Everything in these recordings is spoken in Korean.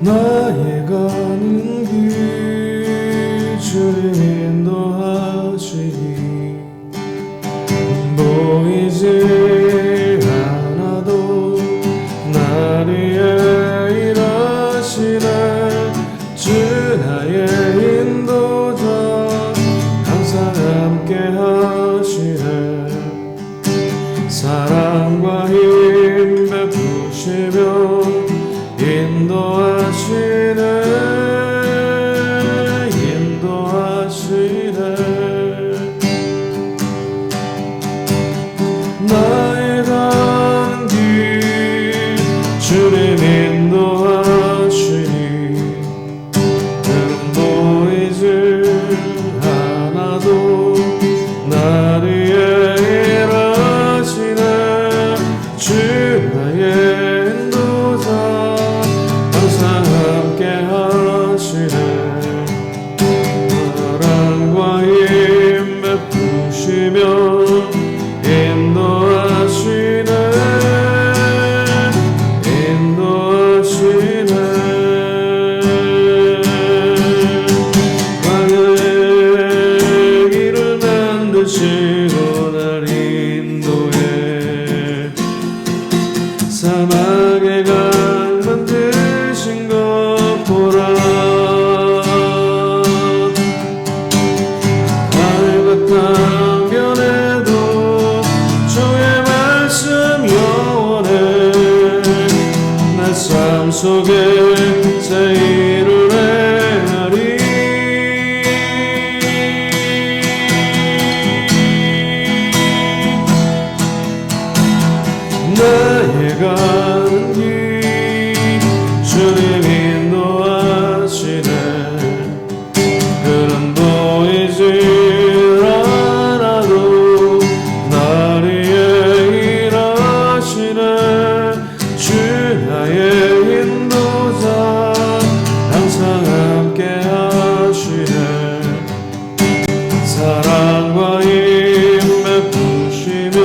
나의 가는 길 주님 인도하시니 보이질 않아도 날 부시며 인도하시네 나의 가는 길 주님 인도하시니 그름 보이지 않아도 날 위해 일하시네 주 나의 인도자 항상 함께 하시네 사랑과 힘 베푸시며 인도하시네 광야의 길을 만드시고 날 인도해 사막의 강 만드신 것 보라 하늘과 땅 변해도 삶 속에 제일을 행하리 나의 가는 길 주님 인도하시네 그는 보이지 않아도 날 위해 일하시네 주 나의 인도자 항상 함께 하시네 사랑과 힘 베푸시며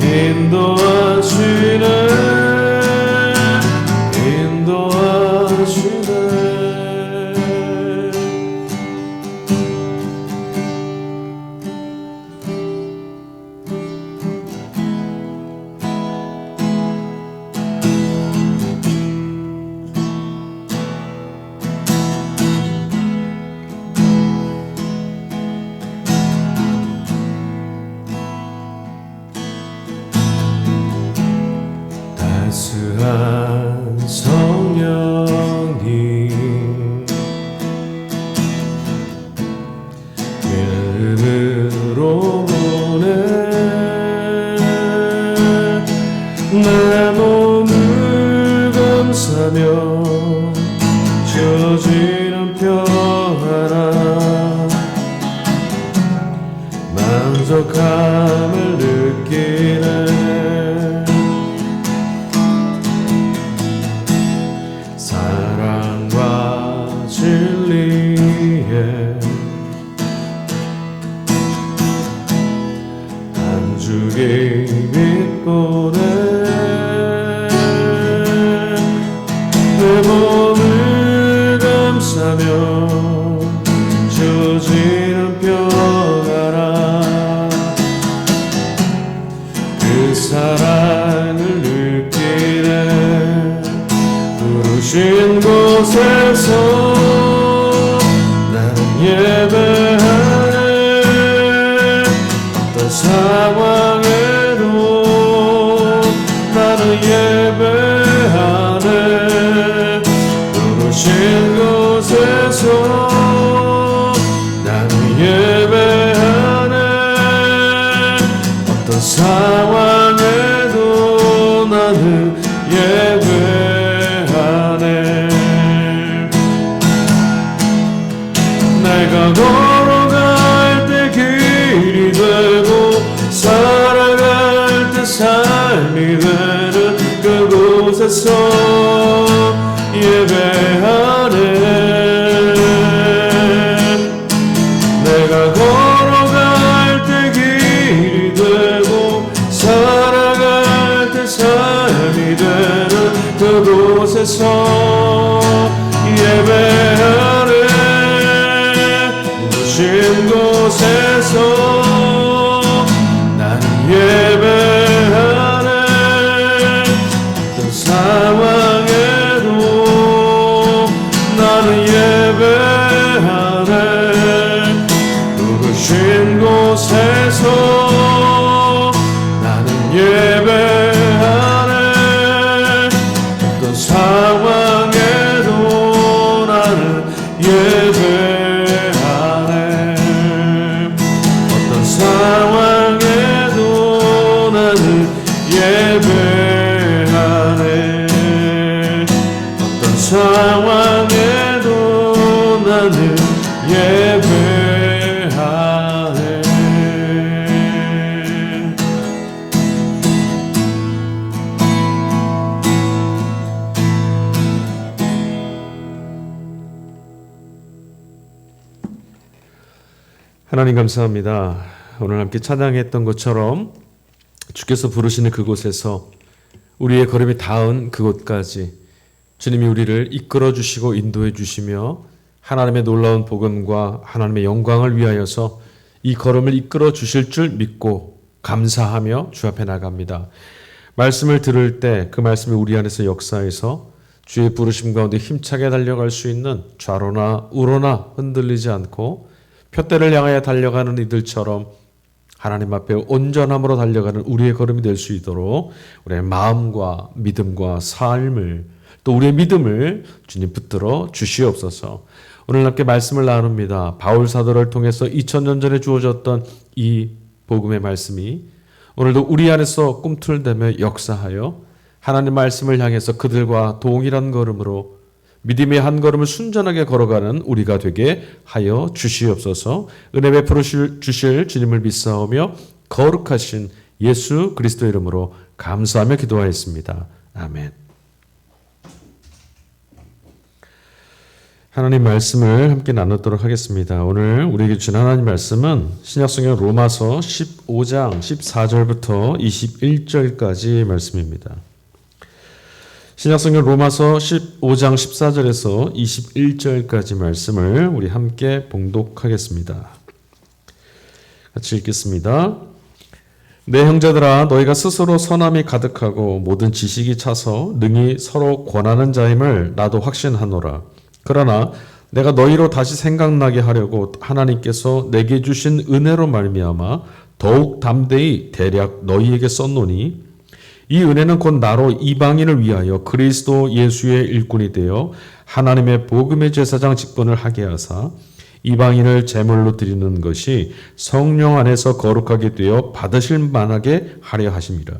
인도하시네 따스한 성령님 이름으로 보내 내 몸을 감싸며 주어지는 평안함 만족함을 느끼네 사랑과 진리에 안주기 빛보내 내 몸을 감싸며 주어지는 평안함 그 사랑을 느끼네 부르신 곳에서 나는 예배하네 어떤 상황에도 나는 예배하네 부르신 곳에서 나는 예배하네 어떤 상황에도 나는 예배하네 내가 걸어갈 때 길이 되고 살아갈 때 삶이 되는 그곳에서 예배하네 내가 걸어갈 때 길이 되고 살아갈 때 삶이 되는 그곳에서 예배하네 부르신 곳에서 나는 예배하네 어떤 상황에도 나는 예배하네 부르신 곳에서 나는 예배하네 상황에도 나는 예배하네. 하나님 감사합니다. 오늘 함께 찬양했던 것처럼 주께서 부르시는 그곳에서 우리의 걸음이 닿은 그곳까지 주님이 우리를 이끌어 주시고 인도해 주시며 하나님의 놀라운 복음과 하나님의 영광을 위하여서 이 걸음을 이끌어 주실 줄 믿고 감사하며 주 앞에 나갑니다. 말씀을 들을 때 그 말씀이 우리 안에서 역사해서 주의 부르심 가운데 힘차게 달려갈 수 있는 좌로나 우로나 흔들리지 않고 표대를 향하여 달려가는 이들처럼 하나님 앞에 온전함으로 달려가는 우리의 걸음이 될 수 있도록 우리의 마음과 믿음과 삶을 또 우리의 믿음을 주님 붙들어 주시옵소서. 오늘 함께 말씀을 나눕니다. 바울 사도를 통해서 2000년 전에 주어졌던 이 복음의 말씀이 오늘도 우리 안에서 꿈틀대며 역사하여 하나님 말씀을 향해서 그들과 동일한 걸음으로 믿음의 한 걸음을 순전하게 걸어가는 우리가 되게 하여 주시옵소서. 은혜 베풀어 주실 주님을 믿사오며 거룩하신 예수 그리스도 이름으로 감사하며 기도하였습니다. 아멘. 하나님 말씀을 함께 나누도록 하겠습니다. 오늘 우리에게 주신 하나님 말씀은 신약성경 로마서 15장 14절부터 21절까지 말씀입니다. 신약성경 로마서 15장 14절에서 21절까지 말씀을 우리 함께 봉독하겠습니다. 같이 읽겠습니다. 내 형제들아 너희가 스스로 선함이 가득하고 모든 지식이 차서 능히 서로 권하는 자임을 나도 확신하노라. 그러나 내가 너희로 다시 생각나게 하려고 하나님께서 내게 주신 은혜로 말미암아 더욱 담대히 대략 너희에게 썼노니 이 은혜는 곧 나로 이방인을 위하여 그리스도 예수의 일꾼이 되어 하나님의 복음의 제사장 직분을 하게 하사 이방인을 제물로 드리는 것이 성령 안에서 거룩하게 되어 받으실 만하게 하려 하심이라.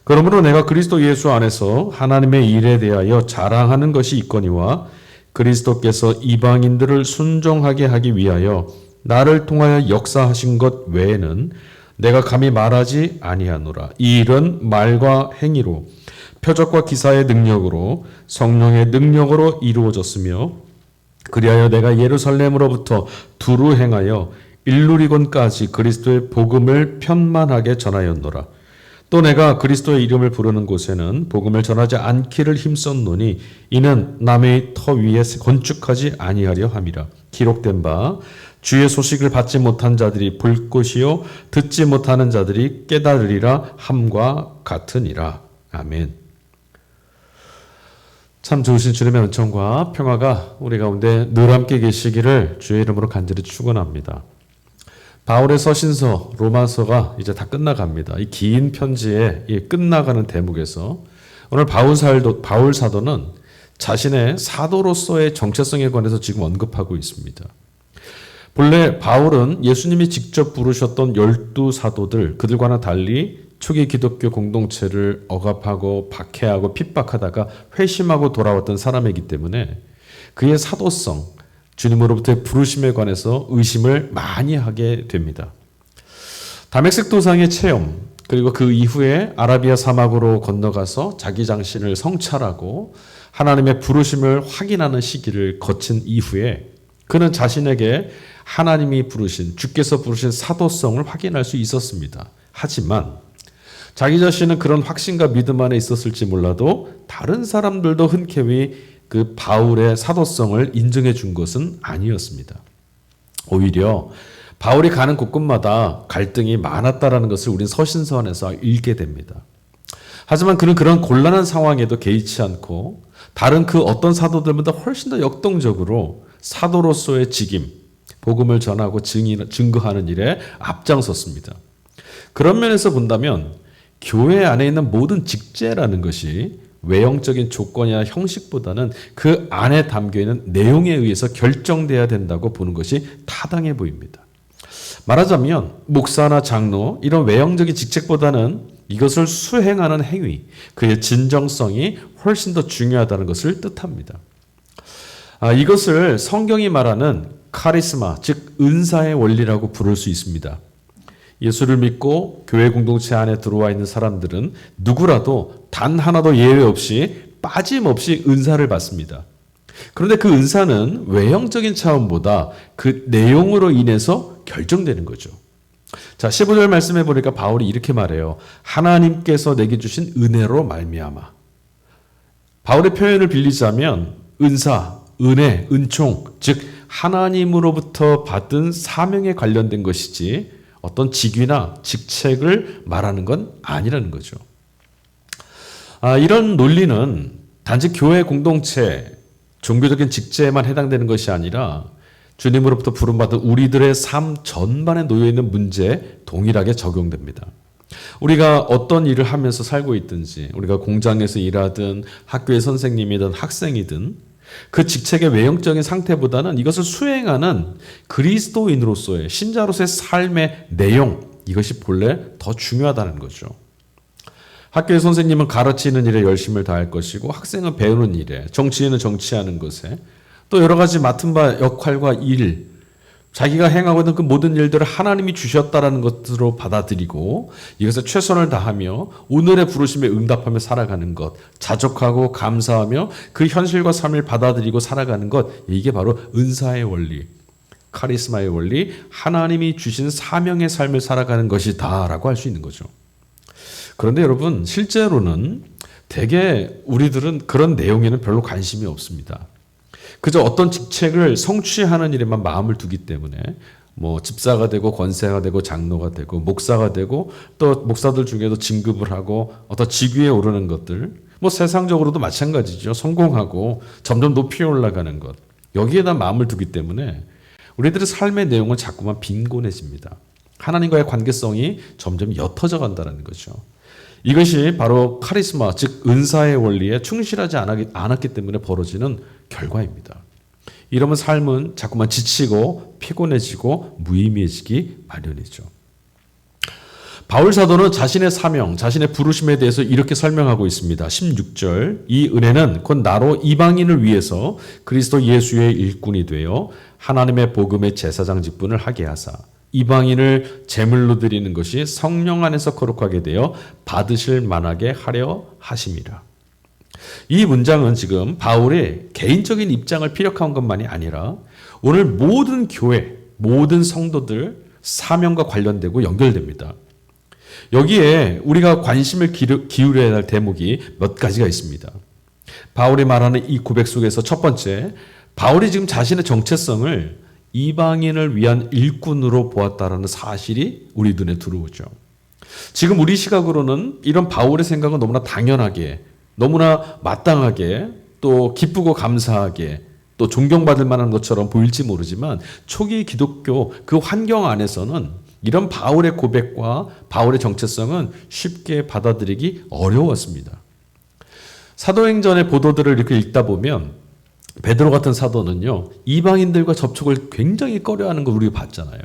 그러므로 내가 그리스도 예수 안에서 하나님의 일에 대하여 자랑하는 것이 있거니와 그리스도께서 이방인들을 순종하게 하기 위하여 나를 통하여 역사하신 것 외에는 내가 감히 말하지 아니하노라. 이 일은 말과 행위로 표적과 기사의 능력으로 성령의 능력으로 이루어졌으며 그리하여 내가 예루살렘으로부터 두루 행하여 일루리곤까지 그리스도의 복음을 편만하게 전하였노라. 또 내가 그리스도의 이름을 부르는 곳에는 복음을 전하지 않기를 힘썼노니 이는 남의 터 위에 건축하지 아니하려 함이라. 기록된 바 주의 소식을 받지 못한 자들이 볼 것이요 듣지 못하는 자들이 깨달으리라 함과 같으니라. 아멘. 참 좋으신 주님의 은총과 평화가 우리 가운데 늘 함께 계시기를 주의 이름으로 간절히 축원합니다. 바울의 서신서 로마서가 이제 다 끝나갑니다. 이 긴 편지에 끝나가는 대목에서 오늘 바울 사도는 자신의 사도로서의 정체성에 관해서 지금 언급하고 있습니다. 본래 바울은 예수님이 직접 부르셨던 12사도들 그들과는 달리 초기 기독교 공동체를 억압하고 박해하고 핍박하다가 회심하고 돌아왔던 사람이기 때문에 그의 사도성, 주님으로부터의 부르심에 관해서 의심을 많이 하게 됩니다. 다메섹 도상의 체험, 그리고 그 이후에 아라비아 사막으로 건너가서 자기 장신을 성찰하고 하나님의 부르심을 확인하는 시기를 거친 이후에 그는 자신에게 하나님이 부르신, 주께서 부르신 사도성을 확인할 수 있었습니다. 하지만 자기 자신은 그런 확신과 믿음 안에 있었을지 몰라도 다른 사람들도 흔쾌히 그 바울의 사도성을 인정해 준 것은 아니었습니다. 오히려 바울이 가는 곳곳마다 갈등이 많았다라는 것을 우리는 서신서 안에서 읽게 됩니다. 하지만 그는 그런 곤란한 상황에도 개의치 않고 다른 그 어떤 사도들보다 훨씬 더 역동적으로 사도로서의 직임, 복음을 전하고 증거하는 일에 앞장섰습니다. 그런 면에서 본다면 교회 안에 있는 모든 직제라는 것이 외형적인 조건이나 형식보다는 그 안에 담겨있는 내용에 의해서 결정돼야 된다고 보는 것이 타당해 보입니다. 말하자면 목사나 장로 이런 외형적인 직책보다는 이것을 수행하는 행위, 그의 진정성이 훨씬 더 중요하다는 것을 뜻합니다. 이것을 성경이 말하는 카리스마, 즉 은사의 원리라고 부를 수 있습니다. 예수를 믿고 교회 공동체 안에 들어와 있는 사람들은 누구라도 단 하나도 예외 없이 빠짐없이 은사를 받습니다. 그런데 그 은사는 외형적인 차원보다 그 내용으로 인해서 결정되는 거죠. 자, 15절 말씀해 보니까 바울이 이렇게 말해요. 하나님께서 내게 주신 은혜로 말미암아. 바울의 표현을 빌리자면 은사, 은혜, 은총, 즉 하나님으로부터 받은 사명에 관련된 것이지 어떤 직위나 직책을 말하는 건 아니라는 거죠. 이런 논리는 단지 교회 공동체, 종교적인 직제에만 해당되는 것이 아니라 주님으로부터 부름받은 우리들의 삶 전반에 놓여있는 문제에 동일하게 적용됩니다. 우리가 어떤 일을 하면서 살고 있든지, 우리가 공장에서 일하든 학교의 선생님이든 학생이든 그 직책의 외형적인 상태보다는 이것을 수행하는 그리스도인으로서의, 신자로서의 삶의 내용, 이것이 본래 더 중요하다는 거죠. 학교의 선생님은 가르치는 일에 열심을 다할 것이고, 학생은 배우는 일에, 정치인은 정치하는 것에, 또 여러 가지 맡은 바 역할과 일, 자기가 행하고 있는 그 모든 일들을 하나님이 주셨다라는 것으로 받아들이고 이것에 최선을 다하며 오늘의 부르심에 응답하며 살아가는 것, 자족하고 감사하며 그 현실과 삶을 받아들이고 살아가는 것, 이게 바로 은사의 원리, 카리스마의 원리, 하나님이 주신 사명의 삶을 살아가는 것이다라고 할 수 있는 거죠. 그런데 여러분, 실제로는 대개 우리들은 그런 내용에는 별로 관심이 없습니다. 그저 어떤 직책을 성취하는 일에만 마음을 두기 때문에 집사가 되고 권세가 되고 장로가 되고 목사가 되고 또 목사들 중에도 진급을 하고 어떤 직위에 오르는 것들, 세상적으로도 마찬가지죠. 성공하고 점점 높이 올라가는 것, 여기에다 마음을 두기 때문에 우리들의 삶의 내용은 자꾸만 빈곤해집니다. 하나님과의 관계성이 점점 옅어져 간다는 거죠. 이것이 바로 카리스마, 즉 은사의 원리에 충실하지 않았기 때문에 벌어지는 결과입니다. 이러면 삶은 자꾸만 지치고 피곤해지고 무의미해지기 마련이죠. 바울 사도는 자신의 사명, 자신의 부르심에 대해서 이렇게 설명하고 있습니다. 16절, 이 은혜는 곧 나로 이방인을 위해서 그리스도 예수의 일꾼이 되어 하나님의 복음의 제사장 직분을 하게 하사 이방인을 제물로 드리는 것이 성령 안에서 거룩하게 되어 받으실 만하게 하려 하심이라. 이 문장은 지금 바울의 개인적인 입장을 피력한 것만이 아니라 오늘 모든 교회, 모든 성도들 사명과 관련되고 연결됩니다. 여기에 우리가 관심을 기울여야 할 대목이 몇 가지가 있습니다. 바울이 말하는 이 고백 속에서 첫 번째, 바울이 지금 자신의 정체성을 이방인을 위한 일꾼으로 보았다라는 사실이 우리 눈에 들어오죠. 지금 우리 시각으로는 이런 바울의 생각은 너무나 당연하게, 너무나 마땅하게, 또 기쁘고 감사하게, 또 존경받을 만한 것처럼 보일지 모르지만 초기 기독교 그 환경 안에서는 이런 바울의 고백과 바울의 정체성은 쉽게 받아들이기 어려웠습니다. 사도행전의 보도들을 이렇게 읽다 보면 베드로 같은 사도는요, 이방인들과 접촉을 굉장히 꺼려하는 걸 우리가 봤잖아요.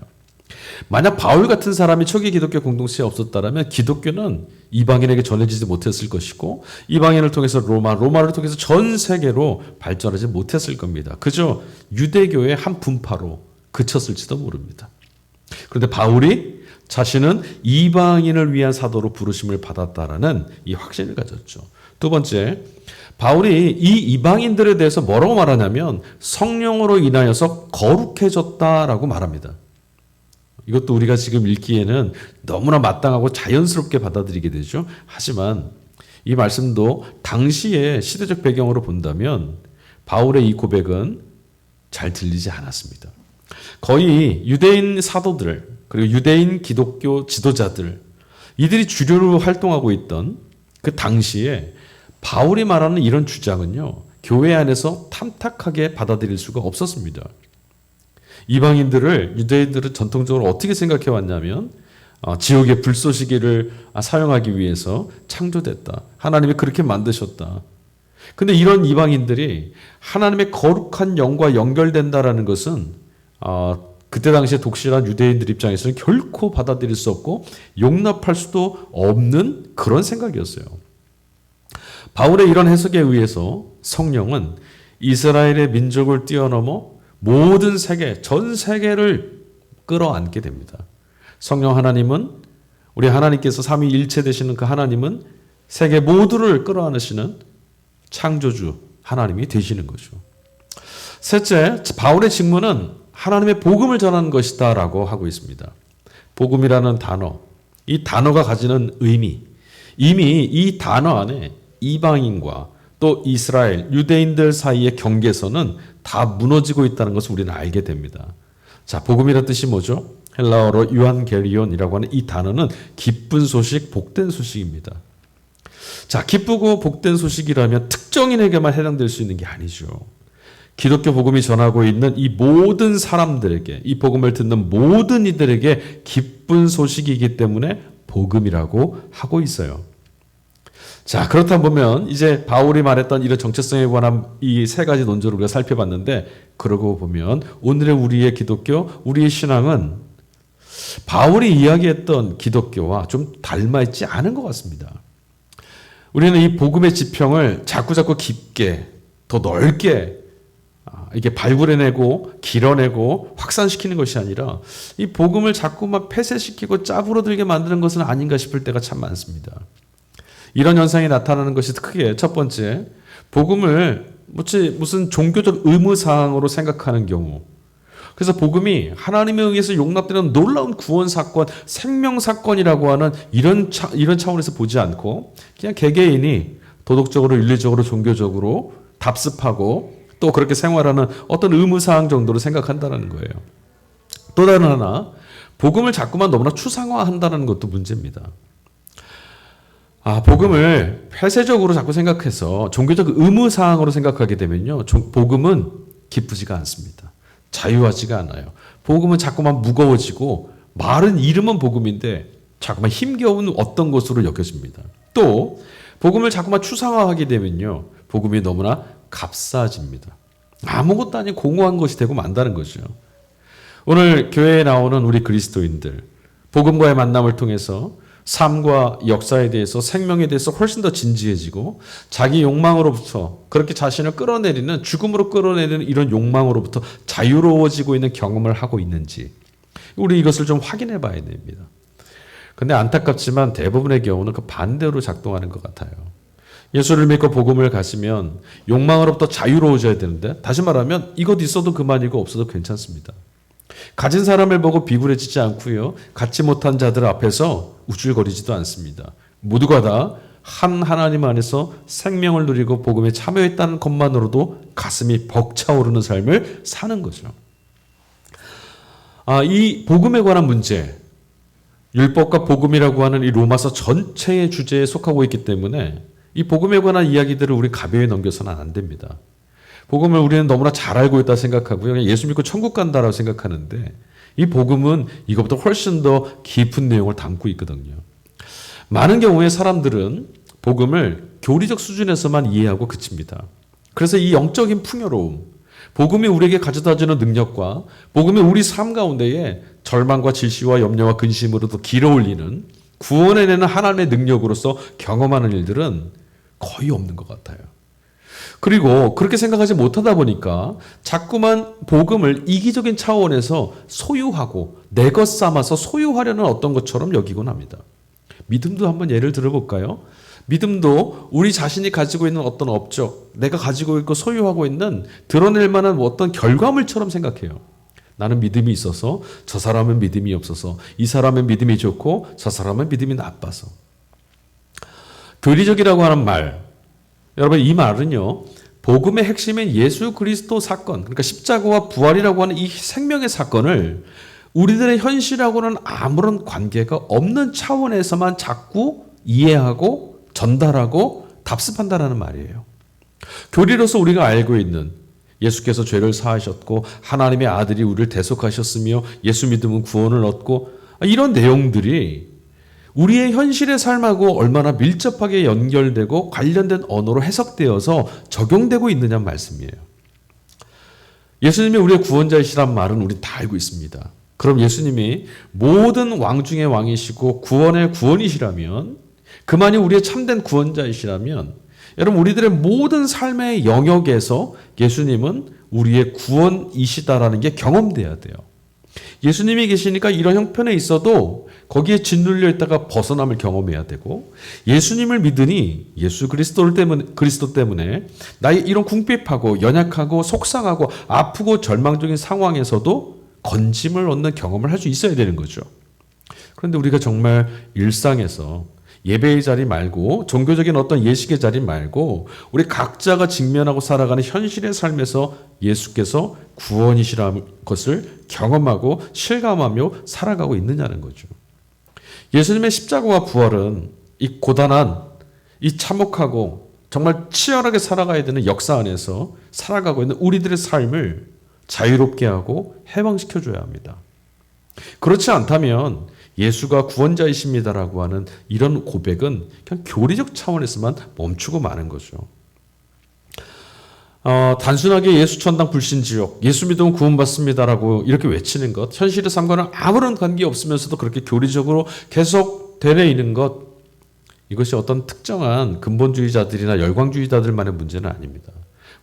만약 바울 같은 사람이 초기 기독교 공동체에 없었다면 기독교는 이방인에게 전해지지 못했을 것이고 이방인을 통해서 로마를 통해서 전 세계로 발전하지 못했을 겁니다. 그저 유대교의 한 분파로 그쳤을지도 모릅니다. 그런데 바울이 자신은 이방인을 위한 사도로 부르심을 받았다라는 이 확신을 가졌죠. 두 번째, 바울이 이 이방인들에 대해서 뭐라고 말하냐면 성령으로 인하여서 거룩해졌다라고 말합니다. 이것도 우리가 지금 읽기에는 너무나 마땅하고 자연스럽게 받아들이게 되죠. 하지만 이 말씀도 당시의 시대적 배경으로 본다면 바울의 이 고백은 잘 들리지 않았습니다. 거의 유대인 사도들, 그리고 유대인 기독교 지도자들, 이들이 주류로 활동하고 있던 그 당시에 바울이 말하는 이런 주장은요, 교회 안에서 탐탁하게 받아들일 수가 없었습니다. 이방인들을 유대인들은 전통적으로 어떻게 생각해 왔냐면 지옥의 불쏘시개를 사용하기 위해서 창조됐다. 하나님이 그렇게 만드셨다. 근데 이런 이방인들이 하나님의 거룩한 영과 연결된다라는 것은 그때 당시에 독실한 유대인들 입장에서는 결코 받아들일 수 없고 용납할 수도 없는 그런 생각이었어요. 바울의 이런 해석에 의해서 성령은 이스라엘의 민족을 뛰어넘어 모든 세계, 전 세계를 끌어안게 됩니다. 성령 하나님은, 우리 하나님께서 삼위일체 되시는 그 하나님은 세계 모두를 끌어안으시는 창조주 하나님이 되시는 거죠. 셋째, 바울의 직무는 하나님의 복음을 전하는 것이다 라고 하고 있습니다. 복음이라는 단어, 이 단어가 가지는 의미, 이미 이 단어 안에 이방인과 또 이스라엘, 유대인들 사이의 경계선은 다 무너지고 있다는 것을 우리는 알게 됩니다. 자, 복음이라는 뜻이 뭐죠? 헬라어로 유한게리온이라고 하는 이 단어는 기쁜 소식, 복된 소식입니다. 자, 기쁘고 복된 소식이라면 특정인에게만 해당될 수 있는 게 아니죠. 기독교 복음이 전하고 있는 이 모든 사람들에게, 이 복음을 듣는 모든 이들에게 기쁜 소식이기 때문에 복음이라고 하고 있어요. 자, 그렇다 보면 이제 바울이 말했던 이런 정체성에 관한 이 세 가지 논조를 우리가 살펴봤는데, 그러고 보면 오늘의 우리의 기독교, 우리의 신앙은 바울이 이야기했던 기독교와 좀 닮아있지 않은 것 같습니다. 우리는 이 복음의 지평을 자꾸자꾸 깊게, 더 넓게 이게 발굴해내고 길어내고 확산시키는 것이 아니라 이 복음을 자꾸만 폐쇄시키고 짜부러들게 만드는 것은 아닌가 싶을 때가 참 많습니다. 이런 현상이 나타나는 것이 크게 첫 번째, 복음을 무슨 종교적 의무사항으로 생각하는 경우. 그래서 복음이 하나님에 의해서 용납되는 놀라운 구원 사건, 생명 사건이라고 하는 이런 차원에서 보지 않고 그냥 개개인이 도덕적으로, 윤리적으로, 종교적으로 답습하고 또 그렇게 생활하는 어떤 의무사항 정도로 생각한다는 거예요. 또 다른 하나, 복음을 자꾸만 너무나 추상화한다는 것도 문제입니다. 복음을 폐쇄적으로 자꾸 생각해서 종교적 의무사항으로 생각하게 되면요, 복음은 기쁘지가 않습니다. 자유하지가 않아요. 복음은 자꾸만 무거워지고 말은 이름은 복음인데 자꾸만 힘겨운 어떤 것으로 여겨집니다. 또 복음을 자꾸만 추상화하게 되면요, 복음이 너무나 값싸집니다. 아무것도 아닌 공허한 것이 되고 만다는 거죠. 오늘 교회에 나오는 우리 그리스도인들, 복음과의 만남을 통해서 삶과 역사에 대해서, 생명에 대해서 훨씬 더 진지해지고 자기 욕망으로부터 그렇게 자신을 끌어내리는, 죽음으로 끌어내리는 이런 욕망으로부터 자유로워지고 있는 경험을 하고 있는지 우리 이것을 좀 확인해 봐야 됩니다. 그런데 안타깝지만 대부분의 경우는 그 반대로 작동하는 것 같아요. 예수를 믿고 복음을 가시면 욕망으로부터 자유로워져야 되는데, 다시 말하면 이것 있어도 그만이고 없어도 괜찮습니다. 가진 사람을 보고 비굴해지지 않고요, 갖지 못한 자들 앞에서 우쭐거리지도 않습니다. 모두가 다 한 하나님 안에서 생명을 누리고 복음에 참여했다는 것만으로도 가슴이 벅차오르는 삶을 사는 거죠. 이 복음에 관한 문제, 율법과 복음이라고 하는 이 로마서 전체의 주제에 속하고 있기 때문에 이 복음에 관한 이야기들을 우리 가벼이 넘겨서는 안 됩니다. 복음을 우리는 너무나 잘 알고 있다 생각하고요, 예수 믿고 천국 간다라고 생각하는데, 이 복음은 이것보다 훨씬 더 깊은 내용을 담고 있거든요. 많은 경우에 사람들은 복음을 교리적 수준에서만 이해하고 그칩니다. 그래서 이 영적인 풍요로움, 복음이 우리에게 가져다주는 능력과 복음이 우리 삶 가운데에 절망과 질시와 염려와 근심으로도 길어올리는, 구원해내는 하나님의 능력으로서 경험하는 일들은 거의 없는 것 같아요. 그리고 그렇게 생각하지 못하다 보니까 자꾸만 복음을 이기적인 차원에서 소유하고 내 것 삼아서 소유하려는 어떤 것처럼 여기곤 합니다. 믿음도 한번 예를 들어볼까요? 믿음도 우리 자신이 가지고 있는 어떤 업적, 내가 가지고 있고 소유하고 있는 드러낼 만한 어떤 결과물처럼 생각해요. 나는 믿음이 있어서 저 사람은 믿음이 없어서, 이 사람은 믿음이 좋고 저 사람은 믿음이 나빠서. 교리적이라고 하는 말, 여러분 이 말은요, 복음의 핵심인 예수 그리스도 사건, 그러니까 십자가와 부활이라고 하는 이 생명의 사건을 우리들의 현실하고는 아무런 관계가 없는 차원에서만 자꾸 이해하고 전달하고 답습한다라는 말이에요. 교리로서 우리가 알고 있는 예수께서 죄를 사하셨고 하나님의 아들이 우리를 대속하셨으며 예수 믿으면 구원을 얻고, 이런 내용들이 우리의 현실의 삶하고 얼마나 밀접하게 연결되고 관련된 언어로 해석되어서 적용되고 있느냐는 말씀이에요. 예수님이 우리의 구원자이시란 말은 우리 다 알고 있습니다. 그럼 예수님이 모든 왕 중의 왕이시고 구원의 구원이시라면, 그만이 우리의 참된 구원자이시라면, 여러분 우리들의 모든 삶의 영역에서 예수님은 우리의 구원이시다라는 게 경험돼야 돼요. 예수님이 계시니까 이런 형편에 있어도 거기에 짓눌려 있다가 벗어남을 경험해야 되고, 예수님을 믿으니 예수 그리스도 때문에 나의 이런 궁핍하고 연약하고 속상하고 아프고 절망적인 상황에서도 건짐을 얻는 경험을 할 수 있어야 되는 거죠. 그런데 우리가 정말 일상에서 예배의 자리 말고, 종교적인 어떤 예식의 자리 말고, 우리 각자가 직면하고 살아가는 현실의 삶에서 예수께서 구원이시라는 것을 경험하고 실감하며 살아가고 있느냐는 거죠. 예수님의 십자가와 부활은 이 고단한, 이 참혹하고 정말 치열하게 살아가야 되는 역사 안에서 살아가고 있는 우리들의 삶을 자유롭게 하고 해방시켜줘야 합니다. 그렇지 않다면 예수가 구원자이십니다라고 하는 이런 고백은 그냥 교리적 차원에서만 멈추고 마는 거죠. 단순하게 예수 천당 불신 지옥, 예수 믿으면 구원받습니다라고 이렇게 외치는 것, 현실의 삶과는 아무런 관계 없으면서도 그렇게 교리적으로 계속 되뇌이는 것, 이것이 어떤 특정한 근본주의자들이나 열광주의자들만의 문제는 아닙니다.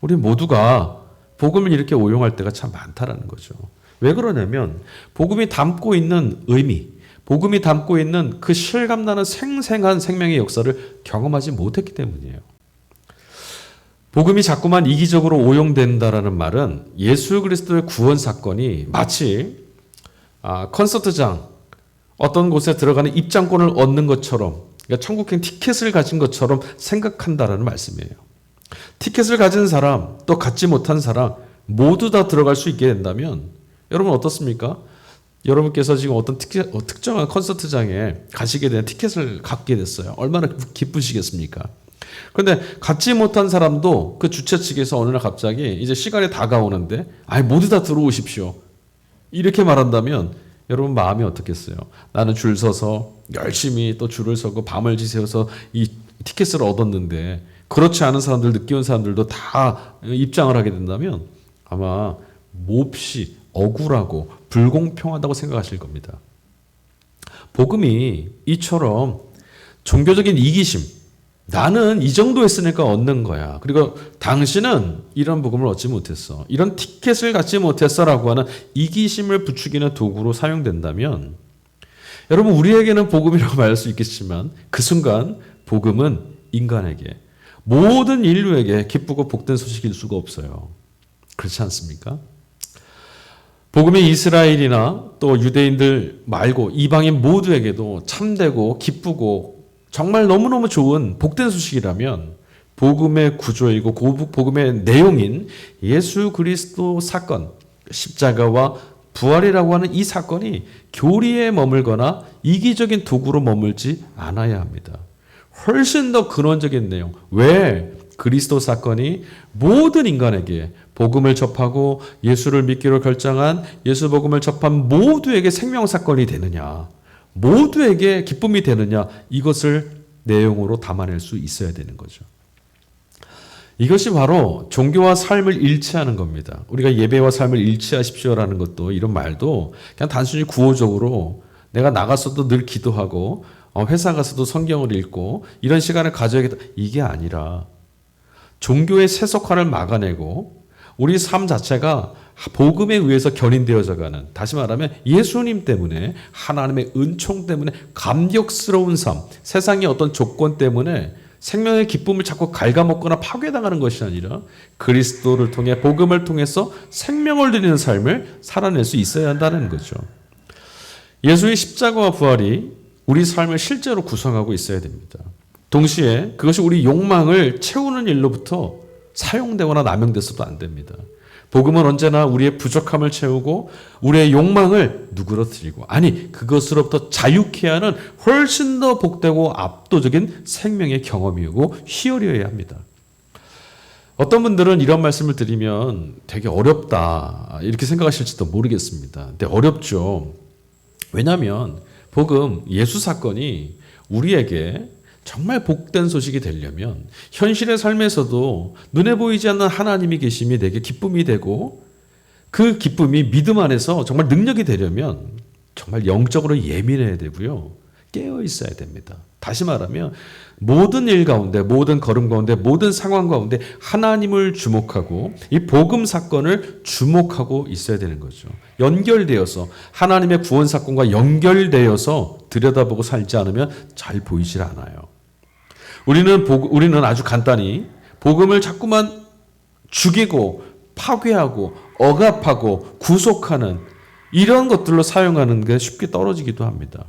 우리 모두가 복음을 이렇게 오용할 때가 참 많다라는 거죠. 왜 그러냐면 복음이 담고 있는 의미, 복음이 담고 있는 그 실감나는 생생한 생명의 역사를 경험하지 못했기 때문이에요. 복음이 자꾸만 이기적으로 오용된다라는 말은 예수 그리스도의 구원 사건이 마치 콘서트장, 어떤 곳에 들어가는 입장권을 얻는 것처럼, 그러니까 천국행 티켓을 가진 것처럼 생각한다라는 말씀이에요. 티켓을 가진 사람, 또 갖지 못한 사람 모두 다 들어갈 수 있게 된다면 여러분 어떻습니까? 여러분께서 지금 어떤 특정한 콘서트장에 가시게 된 티켓을 갖게 됐어요. 얼마나 기쁘시겠습니까? 그런데 갖지 못한 사람도 그 주최 측에서 어느 날 갑자기 이제 시간이 다가오는데 모두 다 들어오십시오, 이렇게 말한다면 여러분 마음이 어떻겠어요? 나는 줄 서서 열심히 또 줄을 서고 밤을 지새워서 이 티켓을 얻었는데 그렇지 않은 사람들, 늦게 온 사람들도 다 입장을 하게 된다면 아마 몹시 억울하고 불공평하다고 생각하실 겁니다. 복음이 이처럼 종교적인 이기심, 나는 이 정도 했으니까 얻는 거야, 그리고 당신은 이런 복음을 얻지 못했어, 이런 티켓을 갖지 못했어라고 하는 이기심을 부추기는 도구로 사용된다면 여러분 우리에게는 복음이라고 말할 수 있겠지만 그 순간 복음은 인간에게, 모든 인류에게 기쁘고 복된 소식일 수가 없어요. 그렇지 않습니까? 복음이 이스라엘이나 또 유대인들 말고 이방인 모두에게도 참되고 기쁘고 정말 너무너무 좋은 복된 소식이라면 복음의 구조이고 복음의 내용인 예수 그리스도 사건, 십자가와 부활이라고 하는 이 사건이 교리에 머물거나 이기적인 도구로 머물지 않아야 합니다. 훨씬 더 근원적인 내용, 왜 그리스도 사건이 모든 인간에게 복음을 접하고 예수를 믿기로 결정한, 예수 복음을 접한 모두에게 생명 사건이 되느냐, 모두에게 기쁨이 되느냐, 이것을 내용으로 담아낼 수 있어야 되는 거죠. 이것이 바로 종교와 삶을 일치하는 겁니다. 우리가 예배와 삶을 일치하십시오라는 것도, 이런 말도 그냥 단순히 구호적으로 내가 나가서도 늘 기도하고 회사 가서도 성경을 읽고 이런 시간을 가져야겠다, 이게 아니라 종교의 세속화를 막아내고 우리 삶 자체가 복음에 의해서 견인되어져 가는, 다시 말하면 예수님 때문에, 하나님의 은총 때문에 감격스러운 삶, 세상의 어떤 조건 때문에 생명의 기쁨을 자꾸 갉아먹거나 파괴당하는 것이 아니라 그리스도를 통해, 복음을 통해서 생명을 드리는 삶을 살아낼 수 있어야 한다는 거죠. 예수의 십자가와 부활이 우리 삶을 실제로 구성하고 있어야 됩니다. 동시에 그것이 우리 욕망을 채우는 일로부터 사용되거나 남용돼서도 안 됩니다. 복음은 언제나 우리의 부족함을 채우고 우리의 욕망을 누그러뜨리고, 아니 그것으로부터 자유케 하는 훨씬 더 복되고 압도적인 생명의 경험이고 희열이어야 합니다. 어떤 분들은 이런 말씀을 드리면 되게 어렵다 이렇게 생각하실지도 모르겠습니다. 근데 어렵죠. 왜냐하면 복음, 예수 사건이 우리에게 정말 복된 소식이 되려면 현실의 삶에서도 눈에 보이지 않는 하나님이 계심이 내게 기쁨이 되고 그 기쁨이 믿음 안에서 정말 능력이 되려면 정말 영적으로 예민해야 되고요. 깨어 있어야 됩니다. 다시 말하면 모든 일 가운데, 모든 걸음 가운데, 모든 상황 가운데 하나님을 주목하고 이 복음 사건을 주목하고 있어야 되는 거죠. 연결되어서 하나님의 구원 사건과 연결되어서 들여다보고 살지 않으면 잘 보이질 않아요. 우리는 아주 간단히 복음을 자꾸만 죽이고 파괴하고 억압하고 구속하는 이런 것들로 사용하는 게 쉽게 떨어지기도 합니다.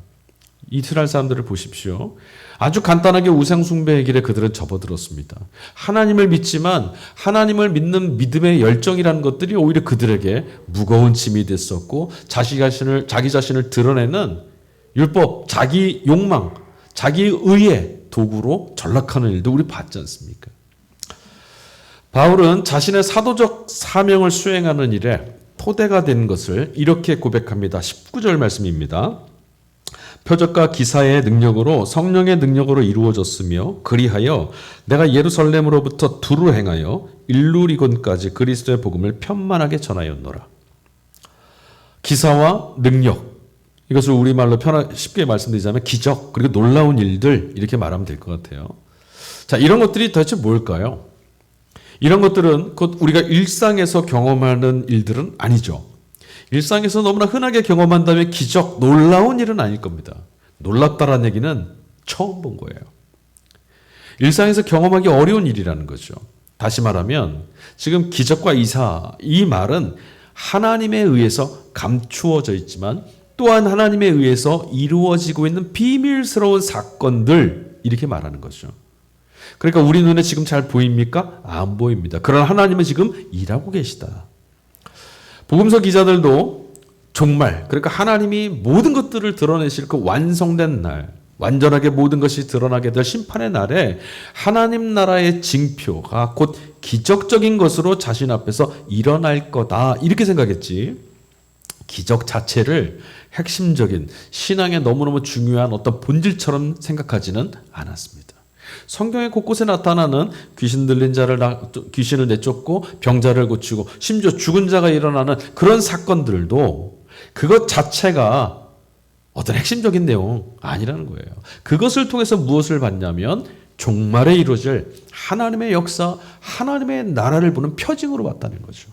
이스라엘 사람들을 보십시오. 아주 간단하게 우상숭배의 길에 그들은 접어들었습니다. 하나님을 믿지만 하나님을 믿는 믿음의 열정이라는 것들이 오히려 그들에게 무거운 짐이 됐었고 자기 자신을 드러내는 율법, 자기 욕망, 자기 의의 도구로 전락하는 일도 우리 봤지 않습니까? 바울은 자신의 사도적 사명을 수행하는 일에 토대가 된 것을 이렇게 고백합니다. 19절 말씀입니다. 표적과 기사의 능력으로 성령의 능력으로 이루어졌으며 그리하여 내가 예루살렘으로부터 두루 행하여 일루리곤까지 그리스도의 복음을 편만하게 전하였노라. 기사와 능력, 이것을 우리말로 쉽게 말씀드리자면 기적 그리고 놀라운 일들 이렇게 말하면 될 것 같아요. 자, 이런 것들이 도대체 뭘까요? 이런 것들은 곧 우리가 일상에서 경험하는 일들은 아니죠. 일상에서 너무나 흔하게 경험한다면 기적, 놀라운 일은 아닐 겁니다. 놀랍다라는 얘기는 처음 본 거예요. 일상에서 경험하기 어려운 일이라는 거죠. 다시 말하면 지금 기적과 이사, 이 말은 하나님에 의해서 감추어져 있지만 또한 하나님에 의해서 이루어지고 있는 비밀스러운 사건들 이렇게 말하는 거죠. 그러니까 우리 눈에 지금 잘 보입니까? 안 보입니다. 그러나 하나님은 지금 일하고 계시다. 복음서 기자들도 정말 그러니까 하나님이 모든 것들을 드러내실 그 완성된 날, 완전하게 모든 것이 드러나게 될 심판의 날에 하나님 나라의 징표가 곧 기적적인 것으로 자신 앞에서 일어날 거다 이렇게 생각했지, 기적 자체를 핵심적인 신앙에 너무너무 중요한 어떤 본질처럼 생각하지는 않았습니다. 성경의 곳곳에 나타나는 귀신 들린 자를 귀신을 내쫓고 병자를 고치고 심지어 죽은 자가 일어나는 그런 사건들도 그것 자체가 어떤 핵심적인 내용 아니라는 거예요. 그것을 통해서 무엇을 봤냐면 종말에 이루어질 하나님의 역사, 하나님의 나라를 보는 표징으로 봤다는 거죠.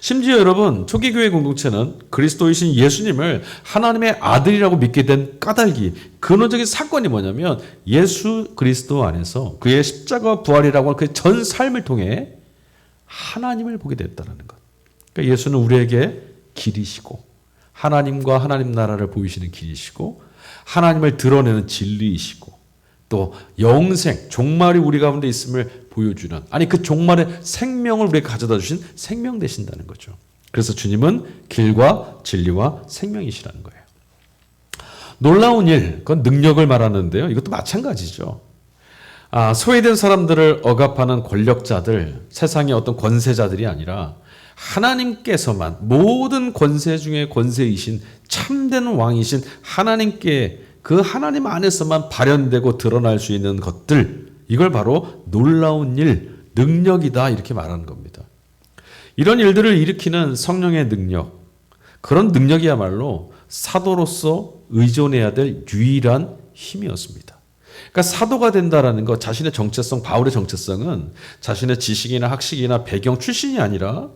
심지어 여러분, 초기 교회 공동체는 그리스도이신 예수님을 하나님의 아들이라고 믿게 된 까닭이, 근원적인 사건이 뭐냐면 예수 그리스도 안에서 그의 십자가 부활이라고 하는 그 전 삶을 통해 하나님을 보게 됐다는 것. 그러니까 예수는 우리에게 길이시고 하나님과 하나님 나라를 보이시는 길이시고 하나님을 드러내는 진리이시고 또 영생, 종말이 우리 가운데 있음을 보여주는, 아니 그 종말의 생명을 우리에게 가져다 주신 생명 되신다는 거죠. 그래서 주님은 길과 진리와 생명이시라는 거예요. 놀라운 일, 그건 능력을 말하는데요. 이것도 마찬가지죠. 소외된 사람들을 억압하는 권력자들, 세상의 어떤 권세자들이 아니라 하나님께서만, 모든 권세 중에 권세이신 참된 왕이신 하나님께, 그 하나님 안에서만 발현되고 드러날 수 있는 것들, 이걸 바로 놀라운 일, 능력이다 이렇게 말하는 겁니다. 이런 일들을 일으키는 성령의 능력, 그런 능력이야말로 사도로서 의존해야 될 유일한 힘이었습니다. 그러니까 사도가 된다라는 것, 자신의 정체성, 바울의 정체성은 자신의 지식이나 학식이나 배경 출신이 아니라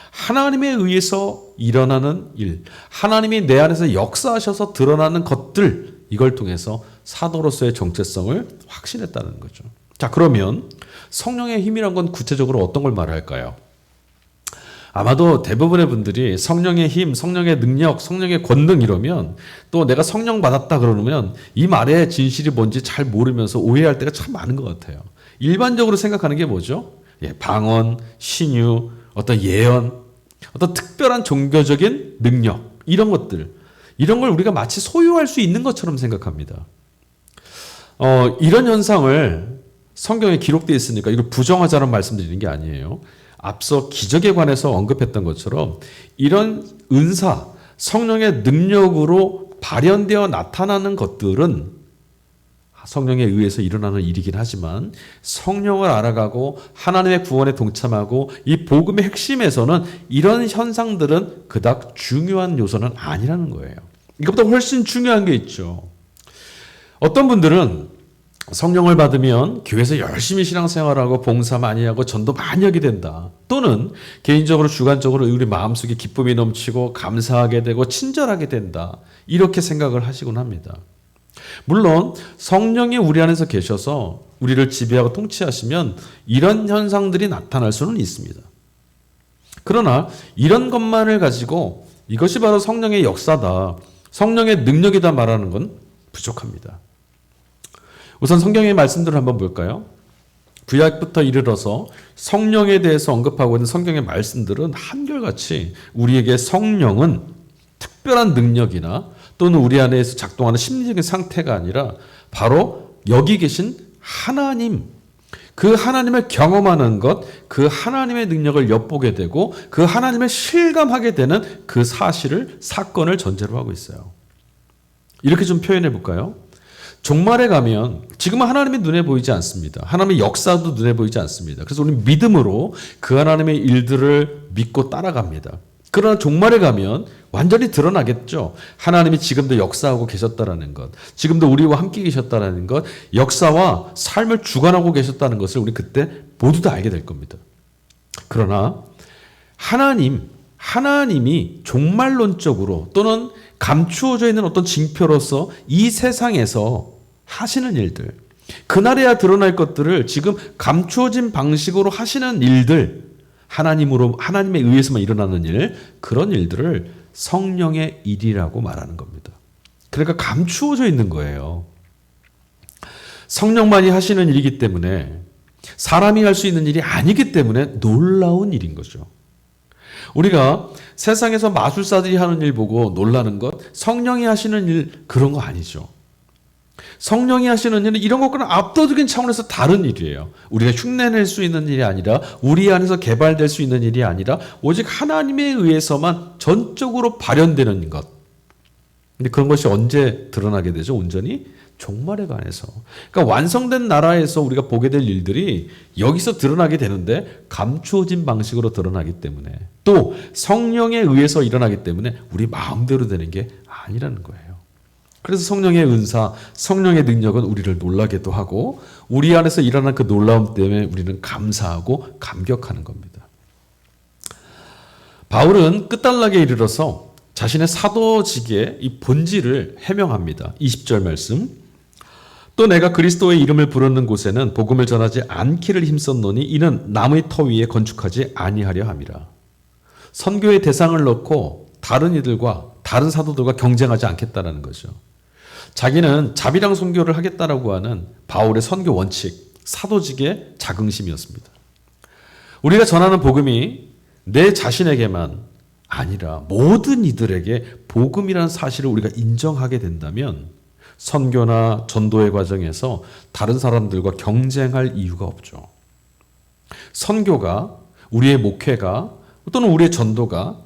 하나님에 의해서 일어나는 일, 하나님이 내 안에서 역사하셔서 드러나는 것들, 이걸 통해서 사도로서의 정체성을 확신했다는 거죠. 자, 그러면 성령의 힘이란 건 구체적으로 어떤 걸 말할까요? 아마도 대부분의 분들이 성령의 힘, 성령의 능력, 성령의 권능 이러면, 또 내가 성령 받았다 그러면 이 말의 진실이 뭔지 잘 모르면서 오해할 때가 참 많은 것 같아요. 일반적으로 생각하는 게 뭐죠? 방언, 신유, 어떤 예언, 어떤 특별한 종교적인 능력, 이런 것들, 이런 걸 우리가 마치 소유할 수 있는 것처럼 생각합니다. 이런 현상을 성경에 기록되어 있으니까 이걸 부정하자는 말씀드리는 게 아니에요. 앞서 기적에 관해서 언급했던 것처럼 이런 은사, 성령의 능력으로 발현되어 나타나는 것들은 성령에 의해서 일어나는 일이긴 하지만 성령을 알아가고 하나님의 구원에 동참하고 이 복음의 핵심에서는 이런 현상들은 그닥 중요한 요소는 아니라는 거예요. 이것보다 훨씬 중요한 게 있죠. 어떤 분들은 성령을 받으면 교회에서 열심히 신앙생활하고 봉사 많이 하고 전도 많이 하게 된다. 또는 개인적으로 주관적으로 우리 마음속에 기쁨이 넘치고 감사하게 되고 친절하게 된다. 이렇게 생각을 하시곤 합니다. 물론 성령이 우리 안에서 계셔서 우리를 지배하고 통치하시면 이런 현상들이 나타날 수는 있습니다. 그러나 이런 것만을 가지고 이것이 바로 성령의 역사다, 성령의 능력이다 말하는 건 부족합니다. 우선 성경의 말씀들을 한번 볼까요? 구약부터 이르러서 성령에 대해서 언급하고 있는 성경의 말씀들은 한결같이 우리에게 성령은 특별한 능력이나 또는 우리 안에서 작동하는 심리적인 상태가 아니라 바로 여기 계신 하나님, 그 하나님을 경험하는 것, 그 하나님의 능력을 엿보게 되고 그 하나님을 실감하게 되는 그 사건을 전제로 하고 있어요. 이렇게 좀 표현해 볼까요? 종말에 가면 지금은 하나님의 눈에 보이지 않습니다. 하나님의 역사도 눈에 보이지 않습니다. 그래서 우리는 믿음으로 그 하나님의 일들을 믿고 따라갑니다. 그러나 종말에 가면 완전히 드러나겠죠. 하나님이 지금도 역사하고 계셨다라는 것, 지금도 우리와 함께 계셨다라는 것, 역사와 삶을 주관하고 계셨다는 것을 우리 그때 모두 다 알게 될 겁니다. 그러나 하나님이 종말론적으로 또는 감추어져 있는 어떤 징표로서 이 세상에서 하시는 일들, 그날에야 드러날 것들을 지금 감추어진 방식으로 하시는 일들, 하나님에 의해서만 일어나는 일, 그런 일들을 성령의 일이라고 말하는 겁니다. 그러니까 감추어져 있는 거예요. 성령만이 하시는 일이기 때문에, 사람이 할 수 있는 일이 아니기 때문에 놀라운 일인 거죠. 우리가 세상에서 마술사들이 하는 일 보고 놀라는 것, 성령이 하시는 일, 그런 거 아니죠. 성령이 하시는 일은 이런 것과는 압도적인 차원에서 다른 일이에요. 우리가 흉내낼 수 있는 일이 아니라, 우리 안에서 개발될 수 있는 일이 아니라 오직 하나님에 의해서만 전적으로 발현되는 것. 근데 그런 것이 언제 드러나게 되죠? 온전히 종말에 관해서. 그러니까 완성된 나라에서 우리가 보게 될 일들이 여기서 드러나게 되는데 감추어진 방식으로 드러나기 때문에, 또 성령에 의해서 일어나기 때문에 우리 마음대로 되는 게 아니라는 거예요. 그래서 성령의 은사, 성령의 능력은 우리를 놀라게도 하고 우리 안에서 일어난 그 놀라움 때문에 우리는 감사하고 감격하는 겁니다. 바울은 끝단락에 이르러서 자신의 사도직의 이 본질을 해명합니다. 20절 말씀. 또 내가 그리스도의 이름을 부르는 곳에는 복음을 전하지 않기를 힘썼노니 이는 남의 터 위에 건축하지 아니하려 함이라. 선교의 대상을 놓고 다른 이들과 다른 사도들과 경쟁하지 않겠다라는 거죠. 자기는 자비랑 선교를 하겠다라고 하는 바울의 선교 원칙, 사도직의 자긍심이었습니다. 우리가 전하는 복음이 내 자신에게만 아니라 모든 이들에게 복음이라는 사실을 우리가 인정하게 된다면 선교나 전도의 과정에서 다른 사람들과 경쟁할 이유가 없죠. 선교가, 우리의 목회가 또는 우리의 전도가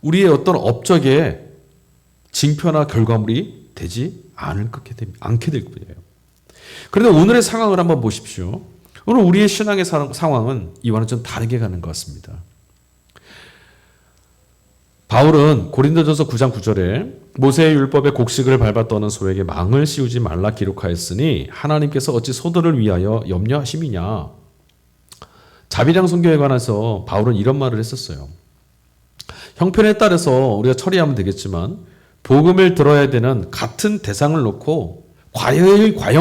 우리의 어떤 업적의 징표나 결과물이 되지 않게 될 거예요. 그런데 오늘의 상황을 한번 보십시오. 오늘 우리의 신앙의 상황은 이와는 좀 다르게 가는 것 같습니다. 바울은 고린도전서 9장 9절에 모세의 율법의 곡식을 밟아 떠는 소에게 망을 씌우지 말라 기록하였으니 하나님께서 어찌 소들을 위하여 염려하심이냐. 자비랑 선교에 관해서 바울은 이런 말을 했었어요. 형편에 따라서 우리가 처리하면 되겠지만 복음을 들어야 되는 같은 대상을 놓고 과열되게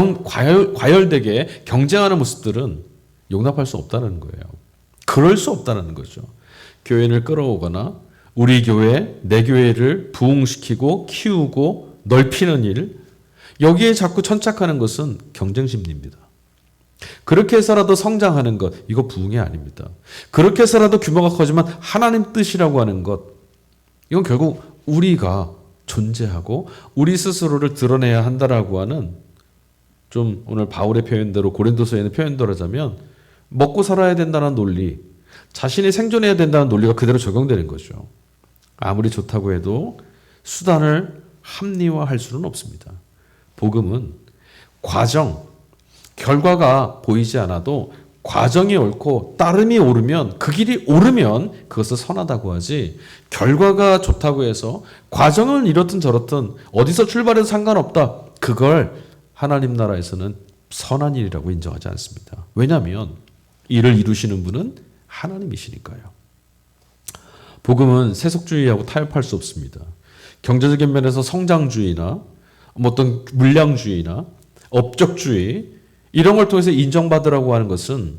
경쟁하는 모습들은 용납할 수 없다는 거예요. 그럴 수 없다는 거죠. 교회를 끌어오거나 우리 교회, 내 교회를 부흥시키고 키우고 넓히는 일, 여기에 자꾸 천착하는 것은 경쟁심리입니다. 그렇게 해서라도 성장하는 것, 이거 부흥이 아닙니다. 그렇게 해서라도 규모가 커지면 하나님 뜻이라고 하는 것, 이건 결국 우리가 존재하고 우리 스스로를 드러내야 한다라고 하는, 좀 오늘 바울의 표현대로 고린도서에 있는 표현대로 하자면 먹고 살아야 된다는 논리, 자신이 생존해야 된다는 논리가 그대로 적용되는 거죠. 아무리 좋다고 해도 수단을 합리화할 수는 없습니다. 복음은 과정, 결과가 보이지 않아도 과정이 옳고 따름이 옳으면, 그 길이 옳으면 그것을 선하다고 하지, 결과가 좋다고 해서 과정은 이렇든 저렇든 어디서 출발해도 상관없다, 그걸 하나님 나라에서는 선한 일이라고 인정하지 않습니다. 왜냐하면 이를 이루시는 분은 하나님이시니까요. 복음은 세속주의하고 타협할 수 없습니다. 경제적인 면에서 성장주의나 어떤 물량주의나 업적주의, 이런 걸 통해서 인정받으라고 하는 것은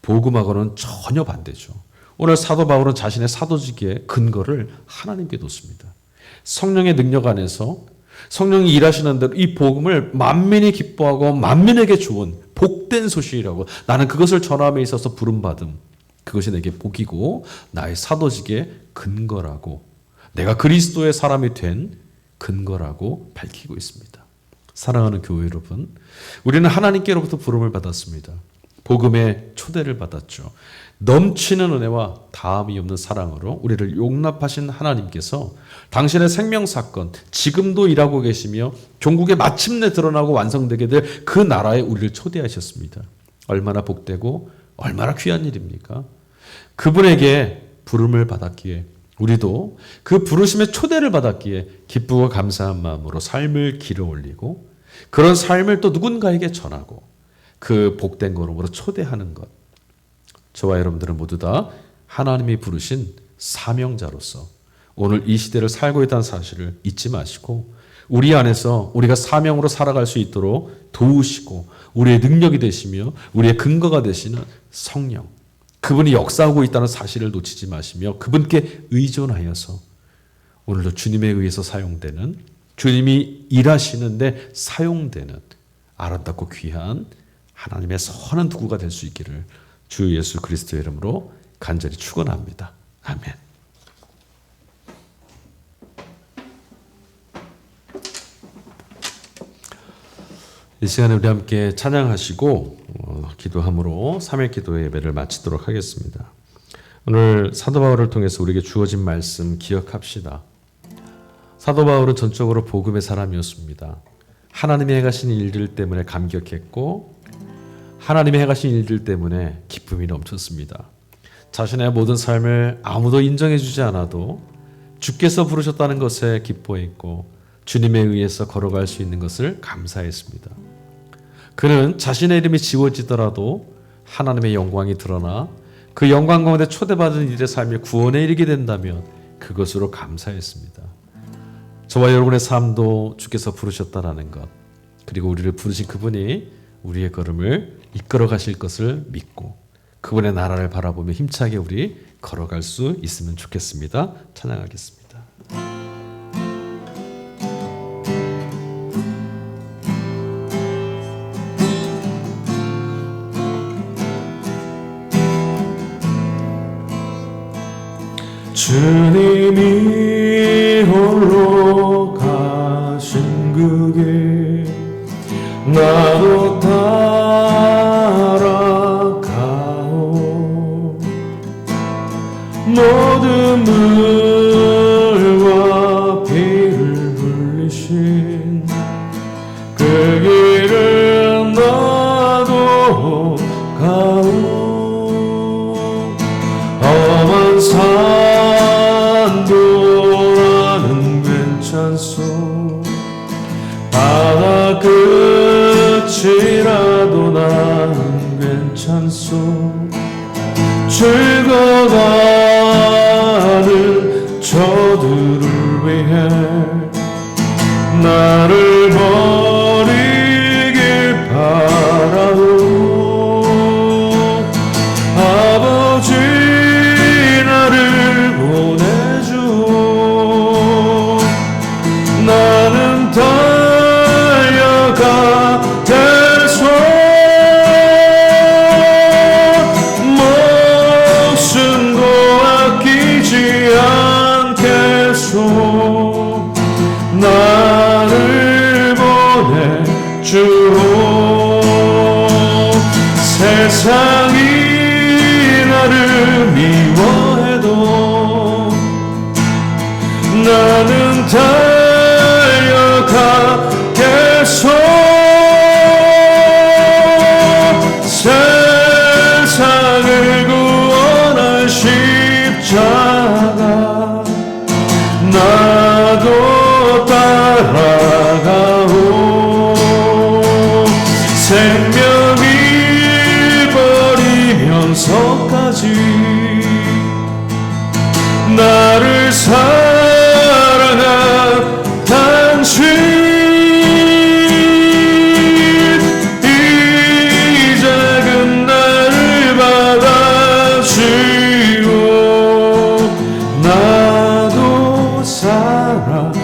복음하고는 전혀 반대죠. 오늘 사도 바울은 자신의 사도직의 근거를 하나님께 뒀습니다. 성령의 능력 안에서 성령이 일하시는 대로 이 복음을 만민이 기뻐하고 만민에게 좋은 복된 소식이라고, 나는 그것을 전함에 있어서 부름받음, 그것이 내게 복이고 나의 사도직의 근거라고, 내가 그리스도의 사람이 된 근거라고 밝히고 있습니다. 사랑하는 교회 여러분, 우리는 하나님께로부터 부름을 받았습니다. 복음의 초대를 받았죠. 넘치는 은혜와 다함이 없는 사랑으로 우리를 용납하신 하나님께서 당신의 생명사건, 지금도 일하고 계시며 종국에 마침내 드러나고 완성되게 될 그 나라에 우리를 초대하셨습니다. 얼마나 복되고 얼마나 귀한 일입니까? 그분에게 부름을 받았기에, 우리도 그 부르심의 초대를 받았기에 기쁘고 감사한 마음으로 삶을 길어 올리고, 그런 삶을 또 누군가에게 전하고 그 복된 걸음으로 초대하는 것, 저와 여러분들은 모두 다 하나님이 부르신 사명자로서 오늘 이 시대를 살고 있다는 사실을 잊지 마시고, 우리 안에서 우리가 사명으로 살아갈 수 있도록 도우시고 우리의 능력이 되시며 우리의 근거가 되시는 성령, 그분이 역사하고 있다는 사실을 놓치지 마시며 그분께 의존하여서 오늘도 주님에 의해서 사용되는, 주님이 일하시는데 사용되는 아름답고 귀한 하나님의 선한 도구가 될 수 있기를 주 예수 그리스도의 이름으로 간절히 축원합니다. 아멘. 이 시간에 우리 함께 찬양하시고 기도함으로 3일 기도의 예배를 마치도록 하겠습니다. 오늘 사도 바울을 통해서 우리에게 주어진 말씀 기억합시다. 사도 바울은 전적으로 복음의 사람이었습니다. 하나님이 행하신 일들 때문에 감격했고 하나님이 행하신 일들 때문에 기쁨이 넘쳤습니다. 자신의 모든 삶을 아무도 인정해주지 않아도 주께서 부르셨다는 것에 기뻐했고 주님에 의해서 걸어갈 수 있는 것을 감사했습니다. 그는 자신의 이름이 지워지더라도 하나님의 영광이 드러나 그 영광 가운데 초대받은 이들의 삶이 구원에 이르게 된다면 그것으로 감사했습니다. 저와 여러분의 삶도 주께서 부르셨다라는 것, 그리고 우리를 부르신 그분이 우리의 걸음을 이끌어 가실 것을 믿고 그분의 나라를 바라보며 힘차게 우리 걸어갈 수 있으면 좋겠습니다. 찬양하겠습니다. 주님이 홀로 가신 그 길 나도 따라가오. 모든 물과 비를 흘리신 그 길을 나도 가오. 험한 산도 나는 괜찮소. 바다 끝이라도 나는 괜찮소. 죽어가는 저들을 위해 나를 버리길 바라오. 아버지 나를 보내주오. 나는 달려가겠소. 목숨도 아끼지 않겠소. 나를 나를 사랑한 당신 이 작은 나를 받아주고 나도 사랑하오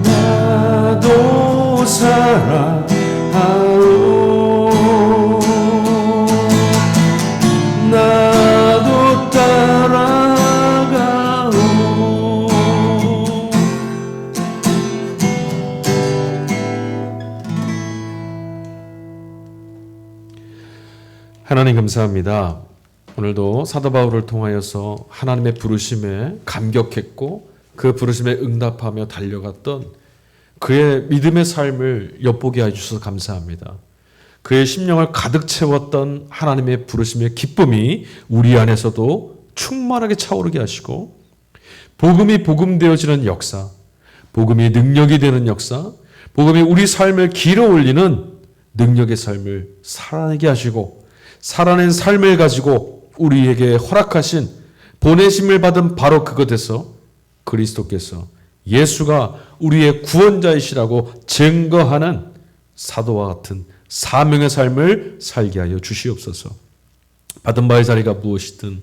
나도 사랑하오 나도 따라가오. 하나님 감사합니다. 오늘도 사도 바울을 통하여서 하나님의 부르심에 감격했고 그 부르심에 응답하며 달려갔던 그의 믿음의 삶을 엿보게 해주셔서 감사합니다. 그의 심령을 가득 채웠던 하나님의 부르심의 기쁨이 우리 안에서도 충만하게 차오르게 하시고 복음이 복음되어지는 역사, 복음이 능력이 되는 역사, 복음이 우리 삶을 길어 올리는 능력의 삶을 살아내게 하시고 살아낸 삶을 가지고 우리에게 허락하신 보내심을 받은 바로 그것에서 그리스도께서 예수가 우리의 구원자이시라고 증거하는 사도와 같은 사명의 삶을 살게 하여 주시옵소서. 받은 바의 자리가 무엇이든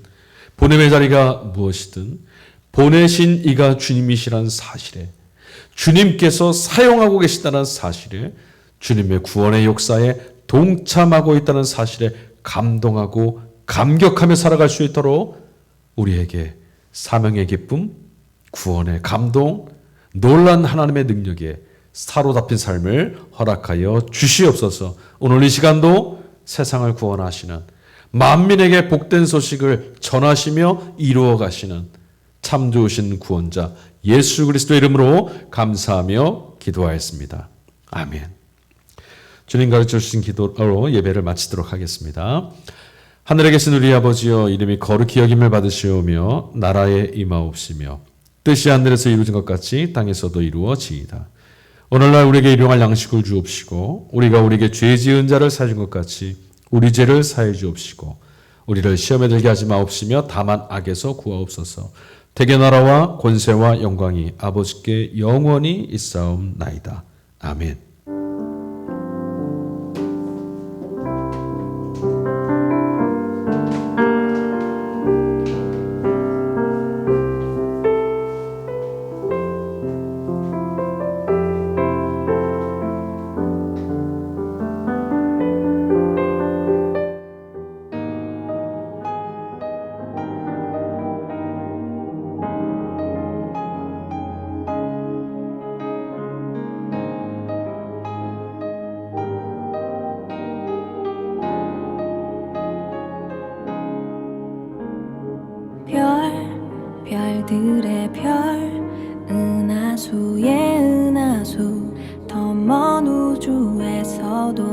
보냄의 자리가 무엇이든 보내신 이가 주님이시라는 사실에 주님께서 사용하고 계시다는 사실에 주님의 구원의 역사에 동참하고 있다는 사실에 감동하고 감격하며 살아갈 수 있도록 우리에게 사명의 기쁨, 구원의 감동, 놀란 하나님의 능력에 사로잡힌 삶을 허락하여 주시옵소서. 오늘 이 시간도 세상을 구원하시는 만민에게 복된 소식을 전하시며 이루어 가시는 참 좋으신 구원자 예수 그리스도의 이름으로 감사하며 기도하였습니다. 아멘. 주님 가르쳐 주신 기도로 예배를 마치도록 하겠습니다. 하늘에 계신 우리 아버지여 이름이 거룩히 여김을 받으시오며 나라에 임하옵시며 뜻이 하늘에서 이루어진 것 같이 땅에서도 이루어지이다. 오늘날 우리에게 일용할 양식을 주옵시고 우리가 우리에게 죄 지은 자를 사해 준 것 같이 우리 죄를 사해 주옵시고 우리를 시험에 들게 하지 마옵시며 다만 악에서 구하옵소서. 대개 나라와 권세와 영광이 아버지께 영원히 있사옵나이다. 아멘. 별들의 별 은하수의 은하수 더 먼 우주에서도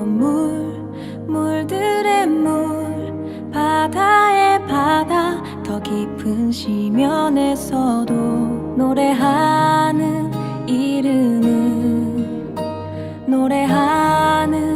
물들의 물 바다의 바다 더 깊은 심연에서도 노래하는 이름은 노래하는